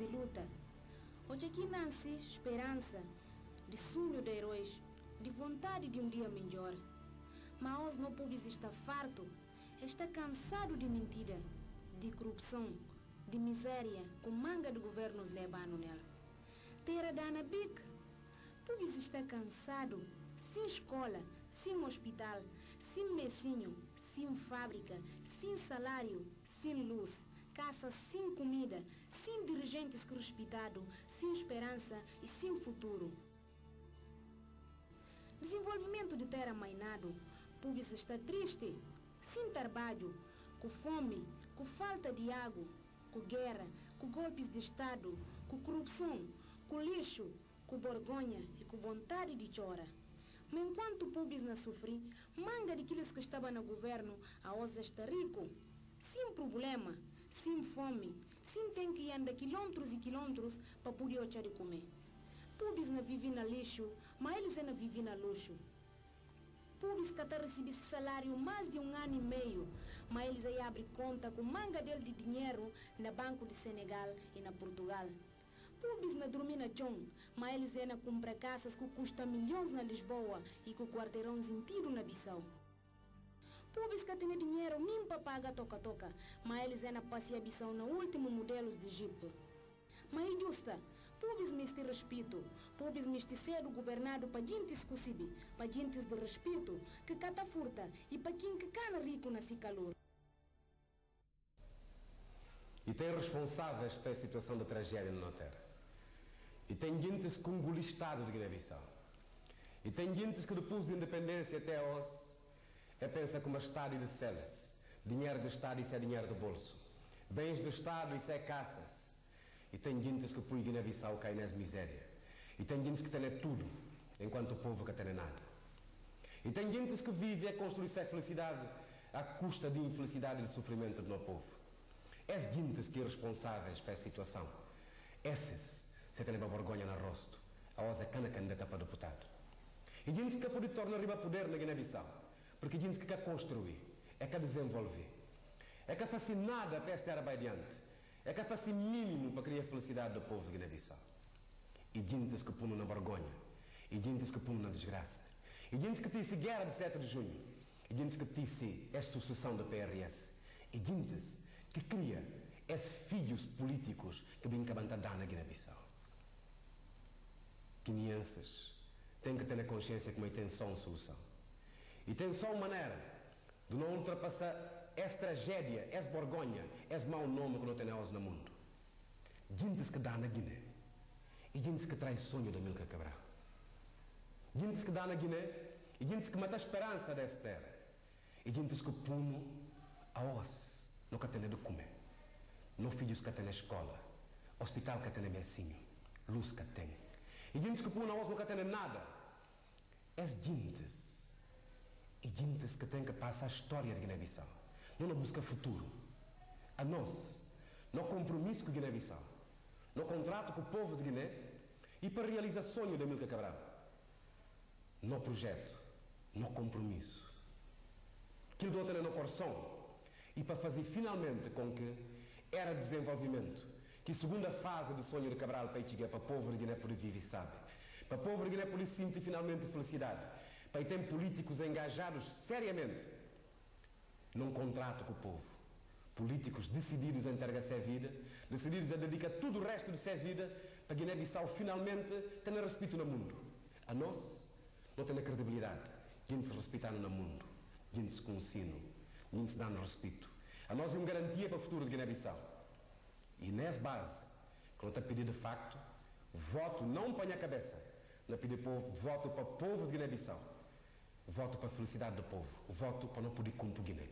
de luta. Hoje aqui nasce esperança, de sonho de heróis, de vontade de um dia melhor. Mas não pode estar farto, está cansado de mentira, de corrupção, de miséria, com manga de governos levando nela. Terra dana bic, pode estar cansado, sem escola, sem hospital, sem mesinho, sem fábrica, sem salário, sem luz, casa sem comida, sem dirigentes que respeitado, sem esperança e sem futuro. Desenvolvimento de terra mainado, público está triste, sem trabalho, com fome, com falta de água, com guerra, com golpes de Estado, com corrupção, com lixo, com vergonha e com vontade de chorar. Mas enquanto o público não sofre, manga daqueles que estavam no governo, a hoje está rico, sem problema, sem fome, sem ter que andar quilômetros e quilômetros para poder achar de comer. Públicos não vivem no lixo, mas eles não vivem no luxo. Públicos que estão recebendo salário mais de 1 ano e meio, mas eles aí abrem conta com manga dele de dinheiro no Banco de Senegal e na Portugal. Públicos não dormem na chão, mas eles ainda compram casas que custam milhões na Lisboa e com quarteirões inteiros na Bissau. Públicos que têm dinheiro nem para pagar toca-toca, mas eles ainda passam a Bissau no último modelo de Jeep. Mas é justa, públicos me têm respeito, públicos me têm sido governado para gente que consegue, para gente de respeito, que cata furta e para quem que cana rico nesse calor. E tem responsáveis pela situação da tragédia na terra. E tem gente que engoliu o Estado de Guiné-Bissau. E tem gente que depois de independência até hoje pensa como Estado de celas. Dinheiro do Estado, isso é dinheiro do bolso. Bens do Estado, isso é caças. E tem gente que põe Guiné-Bissau cai nas miséria. E tem gente que tem tudo, enquanto o povo que tem nada. E tem gente que vive a construir sua felicidade à custa de infelicidade e de sofrimento do nosso povo. Essas gentes que são responsáveis pela situação, esses você tem uma vergonha no rosto, a hoje é candidata para deputado. E gente que pode tornar riba poder na Guiné-Bissau, porque gente que quer construir, é que desenvolver, é que faz nada para estar adiante, é que faz mínimo para criar felicidade do povo de Guiné-Bissau. E gente que põe na vergonha, e gente que põe na desgraça, e gente que disse guerra de 7 de junho, e gente que disse a sucessão da PRS, e gente que cria esses filhos políticos que vêm cabantar na Guiné-Bissau. Guineenses têm que ter a consciência que tem só uma solução. E tem só uma maneira de não ultrapassar essa tragédia, essa vergonha, esse mau nome que não tem hoje no mundo. Gente que dá na Guiné e gente que traz sonho da Amílcar Cabral. Gente que dá na Guiné e gente que mata a esperança dessa terra. E gente que puno a osso, não que tem de comer. Não filhos que tem na escola, hospital que tem na mesinho, luz que tem. E gente que puno a osso não tem nada. É gentes. E gentes que têm que passar a história de Guiné-Bissau. Não busca futuro. A nós, no compromisso com Guiné-Bissau, no contrato com o povo de Guiné e para realizar o sonho de Amílcar Cabral. No projeto, no compromisso. Aquilo que não tem no coração. E para fazer finalmente com que era desenvolvimento, que a segunda fase do sonho de Cabral para chegar para o povo de Guiné poder viver, sabe? Para o povo de Guiné poder sentir finalmente felicidade. Para ter políticos engajados seriamente num contrato com o povo. Políticos decididos a entregar sua vida, decididos a dedicar tudo o resto de sua vida para Guiné-Bissau finalmente ter respeito no mundo. A nós não tem a credibilidade. Gente se respeitando no mundo. Gente se com ensino. Gente se dando respeito. A nós é uma garantia para o futuro de Guiné-Bissau. E nessa base, que não está pedindo de facto, voto não põe a cabeça, não pedir voto para o povo de Guiné-Bissau. Voto para a felicidade do povo. Voto para não poder cumprir Guiné.